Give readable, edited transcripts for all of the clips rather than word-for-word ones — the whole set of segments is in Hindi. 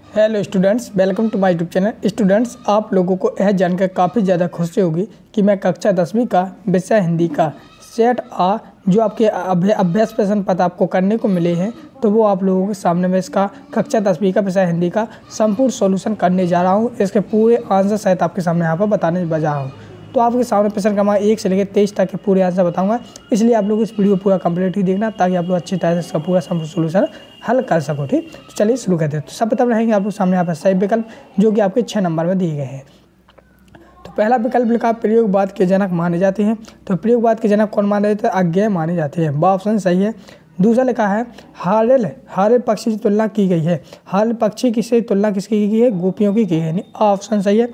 Hello students, welcome to my YouTube channel. Students, आप लोगों को यह जानकर काफ़ी ज़्यादा खुशी होगी कि मैं कक्षा 10वीं का विषय हिंदी का सेट आ जो आपके अभ्यास प्रश्न पत्र आपको करने को मिले हैं, तो वो आप लोगों के सामने मैं इसका कक्षा 10वीं का विषय हिंदी का संपूर्ण सॉल्यूशन करने जा रहा हूँ। इसके पूरे आंसर सहित आपके सामने यहाँ पर बताने जा रहा हूँ। तो आपके सामने प्रश्न क्रमांक 1 से लेकर 23 तक के पूरे आंसर बताऊंगा, इसलिए आप लोग इस वीडियो पूरा कंप्लीट ही देखना ताकि आप लोग अच्छी तरह से इसका पूरा संपूर्ण सॉल्यूशन हल कर सको। ठीक, तो चलिए शुरू करते हैं। तो सब प्रथम रहेंगे आप लोग सामने यहाँ पर सही विकल्प जो कि आपके 6 नंबर में दिए गए हैं। तो पहला विकल्प लिखा प्रयोगवाद के जनक माने जाते हैं। तो प्रयोगवाद के जनक कौन माने जाते हैं? अज्ञेय माने जाते हैं। वह ऑप्शन सही है। दूसरा लिखा है हारेल पक्षी की तुलना की गई है। हारेल पक्षी की से तुलना किसकी की गई है? गोपियों की गई है। ऑप्शन सही है।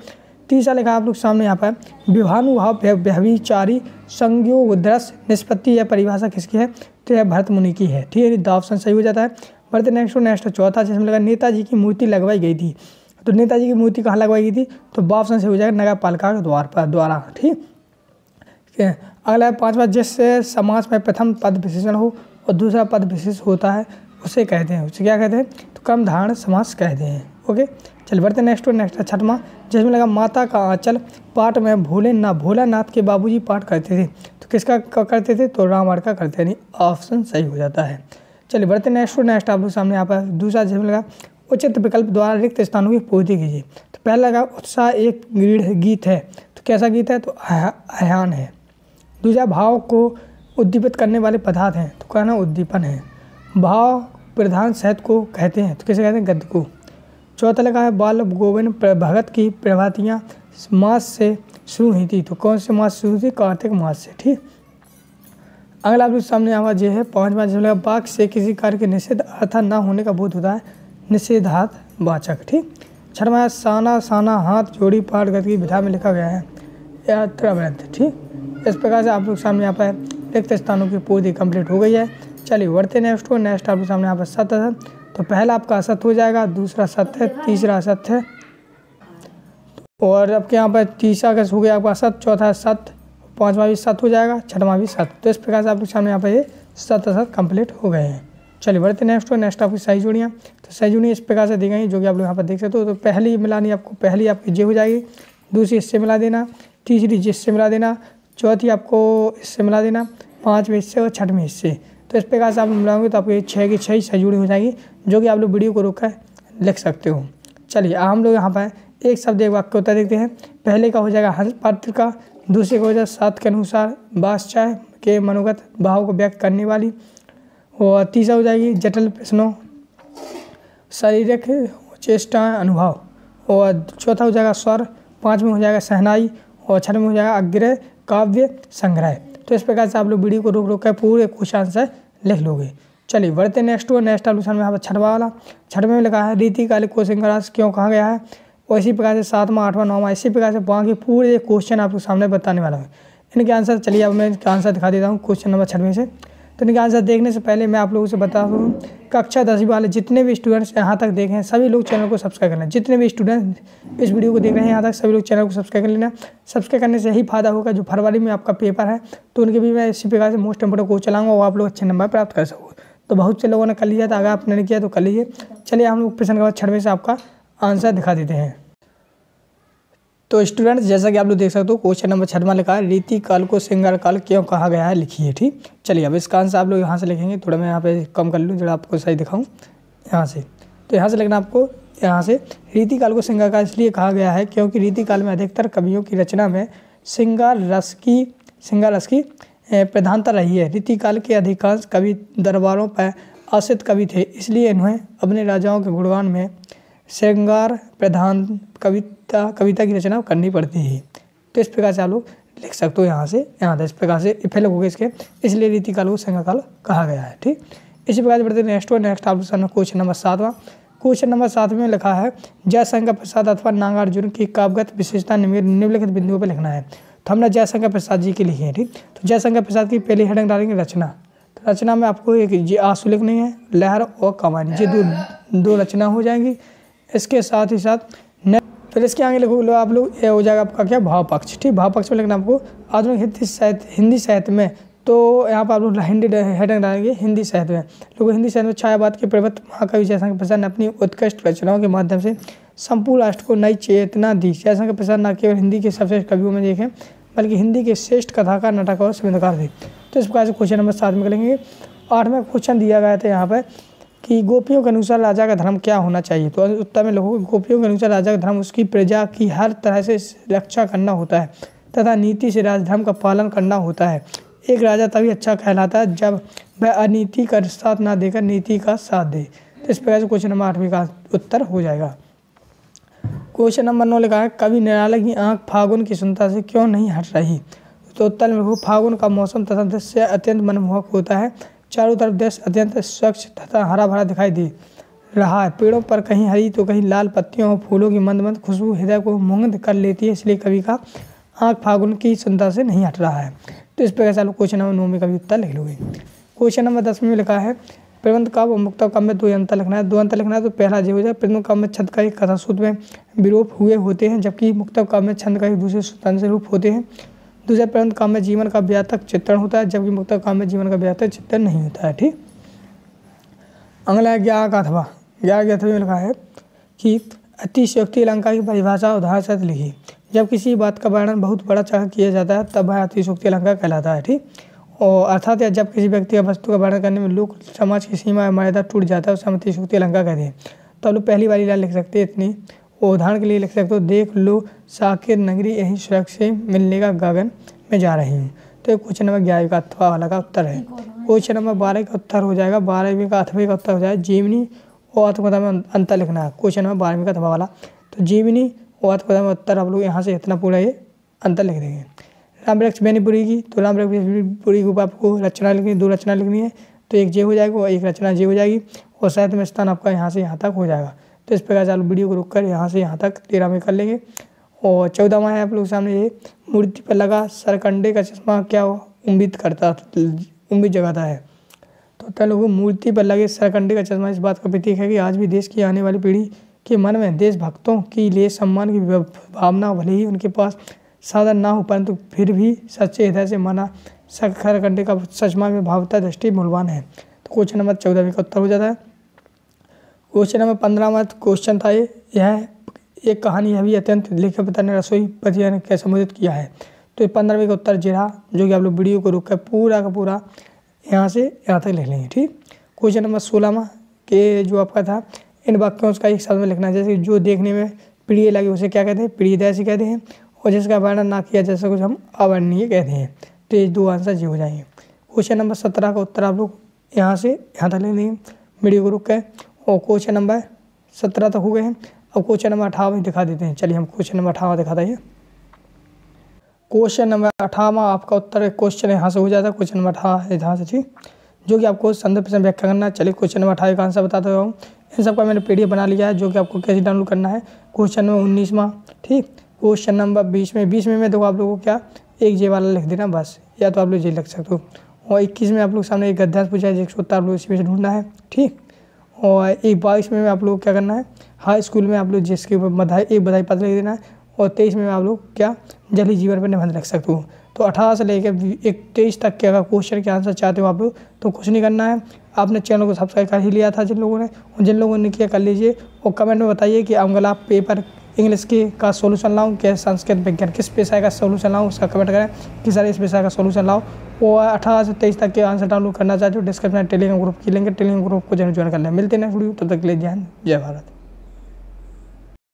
तीसरा लिखा आप लोग सामने यहाँ पर विभानुभाव व्यभिचारी संयोग दृश्य निष्पत्ति या परिभाषा किसकी है? तो यह भरत मुनि की है। ठीक है, ऑप्शन सही हो जाता है। बढ़ते नेक्स्ट चौथा जिसमें लगा नेताजी की मूर्ति लगवाई गई थी। तो नेताजी की मूर्ति कहाँ लगवाई गई थी? तो ऑप्शन सही हो जाएगा नगर पालिका के द्वारा। ठीक है, अगला है पांचवा जिससे समाज में प्रथम पद विशेषण हो और दूसरा पद विशेष होता है उसे कहते हैं, उसे क्या कहते हैं? तो क्रम धारण समास कहते हैं। ओके, चल बढ़ते नेक्स्ट छठवां जिसमें लगा माता का आंचल पाठ में भोलानाथ के बाबूजी पाठ करते थे। तो किसका करते थे? तो रामायण का करते नहीं। ऑप्शन सही हो जाता है। चलिए बढ़ते नेक्स्ट आप लोग सामने यहाँ पर दूसरा जिसमें लगा उचित विकल्प द्वारा रिक्त स्थानों की पूर्ति कीजिए। तो पहला लगा उत्साह एक गीत है। तो कैसा गीत है? तो आह्वान है। दूसरा भाव को उद्दीपित करने वाले पदार्थ हैं। तो कहना उद्दीपन है। भाव प्रधान साहित्य को कहते हैं। तो किसे कहते हैं? गद्य को। चौथा लगा है बाल गोविंद भगत की प्रभातियाँ मास से शुरू हुई थी। तो कौन से मास से शुरू थी? कार्तिक मास से। ठीक, अगला आप सामने आवाज ये है पांचवा जिसमें लगा वाक्य से किसी कार्य के निषेध अर्थ न होने का बोध होता है, निषेधार्थ वाचक। ठीक, छठवां साना हाथ जोड़ी पाठ गति की विधा में लिखा गया है या त्रिवृत्त। ठीक, इस प्रकार से आप लोग सामने यहाँ पर रिक्त स्थानों की पूर्ति कंप्लीट हो गई है। चलिए बढ़ते नेक्स्ट आप लोग सामने यहाँ पर सत्य है। तो पहला आपका असत्य हो जाएगा, दूसरा सत्य है, तीसरा असत्य है और आपके यहाँ पर तीसरा कैसे हो गया आपका सत्य, चौथा सत्य, पांचवा भी सत्य हो जाएगा, छठवां भी सत्य। तो इस प्रकार से आप लोग सामने यहाँ पर ये सत्य कंप्लीट हो गए हैं। चलिए बढ़ते नेक्स्ट आपकी सही जोड़ियाँ। तो सही जोड़ियाँ इस प्रकार से दी गई जो कि आप लोग यहाँ पर देख सकते हो। तो पहली मिलानी आपको पहली आपकी जे हो जाएगी, दूसरी इससे मिला देना, तीसरी जिससे मिला देना, चौथी आपको इससे मिला देना, पाँचवें इससे और छठवें हिस्से। तो इस प्रकार से आप मिलाओगे तो आपको 6 की 6 सही जुड़ी हो जाएगी जो कि आप लोग वीडियो को रोककर लिख सकते हो। चलिए हम लोग यहाँ पर एक शब्द एक वाक्य उत्तर देखते हैं। पहले का हो जाएगा हंस पात्र का, दूसरे का हो जाएगा सात के अनुसार बादशाह के मनोगत भाव को व्यक्त करने वाली, और तीसरा हो जाएगी जटिल प्रश्नों शारीरिक चेष्टाएँ अनुभव, और चौथा हो जाएगा स्वर, पाँचवें हो जाएगा सहनाई और छठवें में हो जाएगा अग्रह काव्य संग्रह। तो इस प्रकार से आप लोग वीडियो को रोक कर पूरे क्वेश्चन आंसर लिख लोगे। चलिए बढ़ते नेक्स्ट आप लोग यहाँ पर छठवां वाला, छठवें में लिखा है रीतिकालिक को सिंहराज क्यों कहा गया है, और इसी प्रकार से सातवां आठवां नौवां इसी प्रकार से बाकी पूरे क्वेश्चन आप लोग सामने बताने वाला हूँ। इनके आंसर चलिए अब मैं इनका आंसर दिखा देता हूँ क्वेश्चन नंबर 6 से। तो इनके आंसर देखने से पहले मैं आप लोगों से बता दूँ कक्षा 10वीं वाले जितने भी स्टूडेंट्स यहाँ तक देखें सभी लोग चैनल को सब्सक्राइब कर लें। जितने भी स्टूडेंट इस वीडियो को देख रहे हैं यहाँ तक सभी लोग चैनल को सब्सक्राइब कर लेना। सब्सक्राइब करने से यही फायदा होगा जो फरवरी में आपका पेपर है तो उनके भी मैं इसी प्रकार से मोस्ट इंपोर्टेंट कोर्स चलाऊंगा और आप लोग अच्छे नंबर प्राप्त कर सको। तो बहुत से लोगों ने कर लिया था, अगर आपने नहीं किया तो कर लीजिए। चलिए हम लोग प्रश्न के बाद 6वें से आपका आंसर दिखा देते हैं। तो स्टूडेंट्स जैसा कि आप लोग देख सकते हो क्वेश्चन नंबर 6वां लिखा है रीति काल को श्रृंगार काल क्यों कहा गया है, लिखिए। ठीक, चलिए अब इसका आंसर आप लोग यहाँ से लिखेंगे। थोड़ा मैं यहाँ पे कम कर लूँ जरा आपको सही दिखाऊँ यहाँ से। तो यहाँ से लिखना आपको यहाँ से रीति काल को श्रृंगार काल इसलिए कहा गया है क्योंकि रीति काल में अधिकतर कवियों की रचना में श्रृंगार रस की प्रधानता रही है। रीति काल के अधिकांश कवि दरबारों पर आश्रित कवि थे, इसलिए इन्हें अपने राजाओं के गुणगान में श्रृंगार प्रधान कविता की रचना करनी पड़ती है। तो इस प्रकार से आप लोग लिख सकते हो यहाँ से इस प्रकार से फेल हो गए इसके, इसलिए रीति काल को श्रृंगार काल कहा गया है। ठीक, इसी प्रकार से बढ़ते नेक्स्ट आप लोग क्वेश्चन नंबर 7वां। क्वेश्चन नंबर 7 में लिखा है जयशंकर प्रसाद अथवा नागार्जुन की काव्यगत विशेषता निम्नलिखित बिंदुओं पर लिखना है। तो हमने जयशंकर प्रसाद जी की लिखी है। ठीक, तो जयशंकर प्रसाद की पहली हेडिंग डालेंगे रचना। तो रचना में आपको एक आंसू लिखनी है, लहर और कमानी, ये दो रचना हो जाएंगी। इसके साथ ही साथ फिर इसके आगे लिखो आप लोग ये हो जाएगा आपका क्या भाव पक्ष। ठीक, भाव पक्ष में लिखना आपको आधुनिक हिंदी साहित्य में तो यहाँ पर आप लोग हिंदी हेडिंग डालेंगे हिंदी साहित्य में। लोग हिंदी साहित्य में छायावाद के प्रवृत्त महाकवि जयशंकर प्रसाद ने अपनी उत्कृष्ट रचनाओं के माध्यम से संपूर्ण राष्ट्र को नई चेतना दी। जयशंकर प्रसाद न केवल हिंदी के सबसे कवियों में एक हैं बल्कि हिंदी के श्रेष्ठ कथाकार, नाटक और संगीतकार थे। तो इस प्रकार से क्वेश्चन नंबर 7 में करेंगे। 8वां क्वेश्चन दिया गया था यहाँ पर कि गोपियों के अनुसार राजा का धर्म क्या होना चाहिए। तो उत्तर में लोगों को गोपियों के अनुसार राजा का धर्म उसकी प्रजा की हर तरह से रक्षा करना होता है तथा नीति से राजधर्म का पालन करना होता है। एक राजा तभी अच्छा कहलाता है जब वह अनीति का साथ ना देकर नीति का साथ दे। तो इस प्रकार से क्वेश्चन नंबर 8 का उत्तर हो जाएगा। क्वेश्चन नंबर 9 लिखा है कवि निराला की आंख फागुन की सुंदरता से क्यों नहीं हट रही। तो उत्तर में लिखो फागुन का मौसम तथा दृश्य अत्यंत मनमोहक होता है। चारों तरफ दृश्य अत्यंत स्वच्छ तथा हरा भरा दिखाई दे रहा है। पेड़ों पर कहीं हरी तो कहीं लाल पत्तियों और फूलों की मंद मंद खुशबू हृदय को मुग्ध कर लेती है, इसलिए कवि का आंख फागुन की सुंदरता से नहीं हट रहा है। तो इस प्रकार से आप क्वेश्चन नंबर 9 में कभी उत्तर लिख लोगे। क्वेश्चन नंबर 10 में लिखा है प्रबंध काव्य और मुक्तक काव्य में 2 अंतर लिखना है। 2 अंतर लिखना है तो पहला जो हो जाए प्रबंध काव्य में छंद का एक कथा सूत्र में विरूप हुए होते हैं जबकि मुक्तक काव्य में छंद का एक दूसरे सूत्र से रूप होते हैं। दूसरा प्रबंध काव्य में जीवन का व्यापक चित्रण होता है जबकि मुक्तक काव्य में जीवन का व्यापक चित्रण नहीं होता है। ठीक। अगला ज्ञान अथवा में लिखा है कि अतिशयोक्ति अलंकार की परिभाषा उदाहरण सहित लिखी। जब किसी बात का वर्णन बहुत बड़ा चढ़ किया जाता है तब वह अतिशयोक्ति अलंकार कहलाता है। ठीक। और अर्थात या जब किसी व्यक्ति या वस्तु का वर्णन करने में लोक समाज की सीमा या मर्यादा टूट जाता है उसे हम अतिशयोक्ति अलंकार कहते हैं। तो आप लोग पहली वाली लाइन लिख सकते हैं इतनी। उदाहरण के लिए लिख सकते हो देख लो साकिर नगरी यही सड़क से मिलने का गगन में जा रही हूँ। तो क्वेश्चन नंबर 11 का अथवा वाला का उत्तर है। क्वेश्चन नंबर 12 का उत्तर हो जाएगा। 12वीं का अथवे का उत्तर हो जाएगा जीवनी और आत्मकथा में अंतर लिखना है। क्वेश्चन नंबर 12वीं का अथवा वाला तो जीवनी और आत्मकथा में उत्तर आप लोग यहाँ से इतना पूरा ये अंतर लिख देंगे। राम वृक्ष बेनीपुरी की तो राम वृक्ष बेनीपुरी के ऊपर आपको रचना लिखनी, 2 रचना लिखनी है। तो एक जे हो जाएगा और एक रचना जे हो जाएगी और साहित्य में स्थान आपका यहाँ से यहाँ तक हो जाएगा। तो इस प्रकार से आप वीडियो को रोककर यहाँ से यहाँ तक 13 में कर लेंगे। और 14वां है आप लोग सामने ये मूर्ति पर लगा सरकंडे का चश्मा क्या उम्मीद जगाता है। तो तब लोगों मूर्ति पर लगे सरकंडे का चश्मा इस बात का प्रतीक है कि आज भी देश की आने वाली पीढ़ी के मन में देशभक्तों के लिए सम्मान की भावना भले ही उनके पास साधन ना हो परंतु फिर भी सच्चे हृदय से माना सरकंडे का चश्मा में भावता दृष्टि मूल्यवान है। तो क्वेश्चन नंबर 14 का उत्तर हो जाता है। क्वेश्चन नंबर 15वां क्वेश्चन था यह एक कहानी है भी अत्यंत लेखक पिता ने रसोई पतिया ने क्या संबोधित किया है। तो 15वीं का उत्तर जिरा जो कि आप लोग वीडियो को रोक कर पूरा का पूरा यहाँ से यहाँ तक लिख लेंगे। ठीक। क्वेश्चन नंबर 16वां के जो आपका था इन वाक्यों का एक शब्द में लिखना है। जैसे जो देखने में प्रिय लगे उसे क्या कहते हैं, प्रियदय से कहते हैं और जिसका वर्णन ना किया जैसा कुछ हम अवर्णनीय कहते हैं। तो ये 2 आंसर जी हो जाएंगे। क्वेश्चन नंबर 17 का उत्तर आप लोग यहाँ से यहाँ तक लिख देंगे वीडियो को रुक कर। और क्वेश्चन नंबर 17 तक हो गए हैं। अब क्वेश्चन नंबर 18 दिखा देते हैं। चलिए हम क्वेश्चन नंबर 18 दिखाते हैं। क्वेश्चन नंबर 18 आपका उत्तर क्वेश्चन यहाँ से हो जाता है। क्वेश्चन नंबर 18 यहाँ से ठीक जो कि आपको संदर्भ से व्याख्या करना है। चलिए क्वेश्चन नंबर 18 का आंसर बताता हूँ। इन सबका मैंने PDF बना लिया है जो कि आपको कैसे डाउनलोड करना है। क्वेश्चन नंबर 19वां ठीक। क्वेश्चन नंबर 20 में मैं देखो आप लोगों को क्या एक जे वाला लिख देना बस, या तो आप लोग जे लिख सकते हो। और 21 में आप लोग सामने एक गद्यांश पूछा है जिसका उत्तर आप लोग इसी में से ढूंढना है। ठीक। और 22 में आप लोग क्या करना है हाई स्कूल में आप लोग जिसके ऊपर एक बधाई पत्र लिख देना है। और 23 में आप लोग क्या जल ही जीवन पर निबंध लिख सकते हो। तो 18 से लेकर 23 तक के अगर क्वेश्चन के आंसर चाहते हो आप लोग तो कुछ नहीं करना है। आपने चैनल को सब्सक्राइब कर ही लिया था जिन लोगों ने, और जिन लोगों ने किया कर लीजिए। और कमेंट में बताइए कि अगला पेपर इंग्लिश के का सोल्यूशन लाऊं क्या संस्कृत विज्ञान किस विषय का सोल्यूशन लाऊं उसका कमेंट करें कि सर इस विषय का सोल्यूशन लाओ। और 18 से 23 तक के आंसर डाउनलोड करना चाहते हो डिस्क्रिप्शन में टेलीग्राम ग्रुप की लिंक है, टेलीग्राम ग्रुप को जरूर ज्वाइन कर लें। मिलते हैं नेक्स्ट वीडियो, तब तक के लिए जय हिंद जय भारत।